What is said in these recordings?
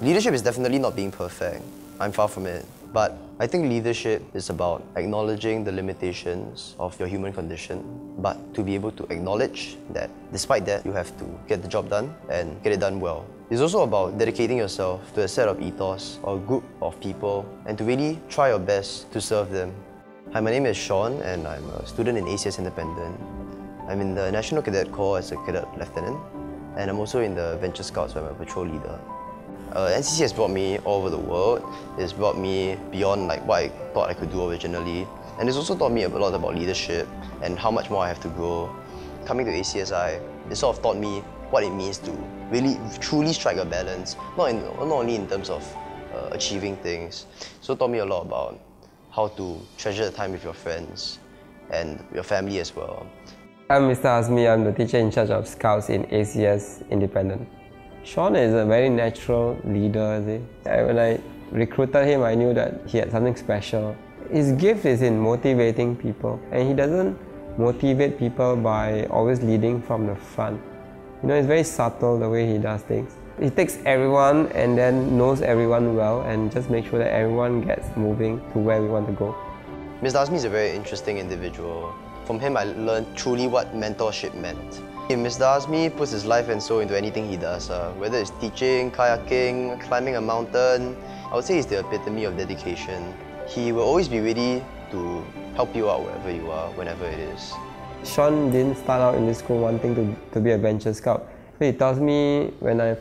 Leadership is definitely not being perfect. I'm far from it. But I think leadership is about acknowledging the limitations of your human condition, but to be able to acknowledge that despite that, you have to get the job done and get it done well. It's also about dedicating yourself to a set of ethos or a group of people and to really try your best to serve them. Hi, my name is Shaun and I'm a student in ACS Independent. I'm in the National Cadet Corps as a Cadet Lieutenant, and I'm also in the Venture Scouts where I'm a patrol leader. NCC has brought me all over the world. It's brought me beyond what I thought I could do originally. And it's also taught me a lot about leadership and how much more I have to grow. Coming to ACSI, it sort of taught me what it means to really truly strike a balance, not only in terms of achieving things. So it taught me a lot about how to treasure the time with your friends and your family as well. I'm Mr. Azmi. I'm the teacher in charge of Scouts in ACS Independent. Shaun is a very natural leader. When I recruited him, I knew that he had something special. His gift is in motivating people, and he doesn't motivate people by always leading from the front. It's very subtle the way he does things. He takes everyone and then knows everyone well and just makes sure that everyone gets moving to where we want to go. Mr. Azmi is a very interesting individual. From him, I learned truly what mentorship meant. Mr. Azmi puts his life and soul into anything he does, whether it's teaching, kayaking, climbing a mountain. I would say he's the epitome of dedication. He will always be ready to help you out wherever you are, whenever it is. Shaun didn't start out in this school wanting to be a Venture Scout. He tells me when I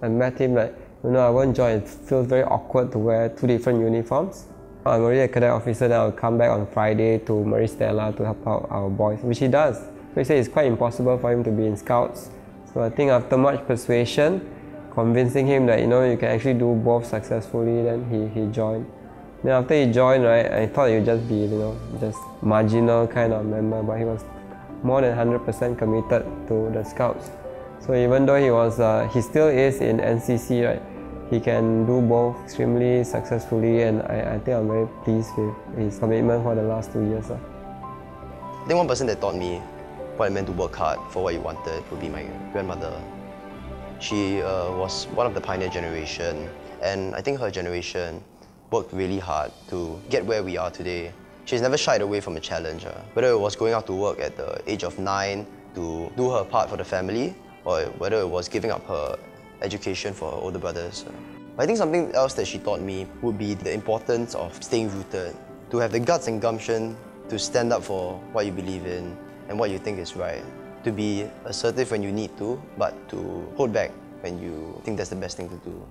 met him that, I won't join, it feels very awkward to wear two different uniforms. I'm already a cadet officer, then I'll come back on Friday to Maris Stella to help out our boys, which he does. So he said it's quite impossible for him to be in Scouts. So I think after much persuasion, convincing him that you can actually do both successfully, then he joined. Then after he joined, I thought he would just be just marginal kind of member, but he was more than 100% committed to the Scouts. So even though he still is in NCC, he can do both extremely successfully, and I think I'm very pleased with his commitment for the last 2 years. I think one person that taught me what it meant to work hard for what you wanted would be my grandmother. She was one of the pioneer generation, and I think her generation worked really hard to get where we are today. She's never shied away from a challenge, whether it was going out to work at the age of 9 to do her part for the family, or whether it was giving up her education for her older brothers. I think something else that she taught me would be the importance of staying rooted, to have the guts and gumption to stand up for what you believe in and what you think is right, to be assertive when you need to, but to hold back when you think that's the best thing to do.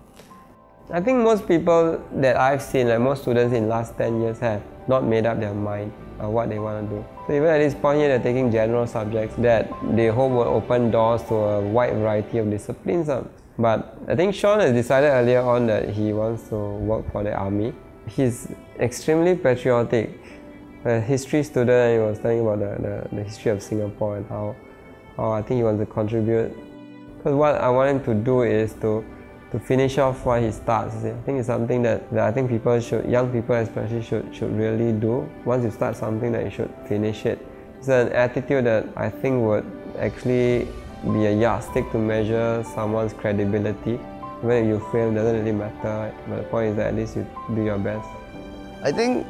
I think most people that I've seen, most students in the last 10 years, have not made up their mind on what they want to do. So even at this point here, they're taking general subjects that they hope will open doors to a wide variety of disciplines. But I think Shaun has decided earlier on that he wants to work for the army. He's extremely patriotic. A history student, he was telling about the history of Singapore and how I think he wants to contribute. Because what I want him to do is to finish off what he starts. I think it's something that I think young people especially should really do. Once you start something, that you should finish it. It's an attitude that I think would actually be a yardstick to measure someone's credibility. Even if you fail, it doesn't really matter. But the point is that at least you do your best. I think,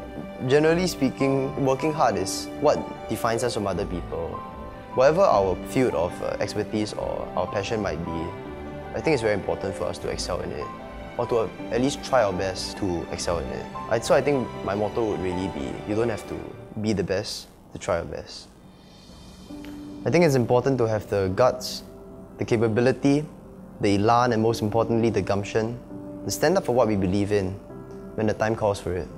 generally speaking, working hard is what defines us from other people. Whatever our field of expertise or our passion might be, I think it's very important for us to excel in it, or to at least try our best to excel in it. So I think my motto would really be, you don't have to be the best to try your best. I think it's important to have the guts, the capability, the elan, and most importantly, the gumption, to stand up for what we believe in when the time calls for it.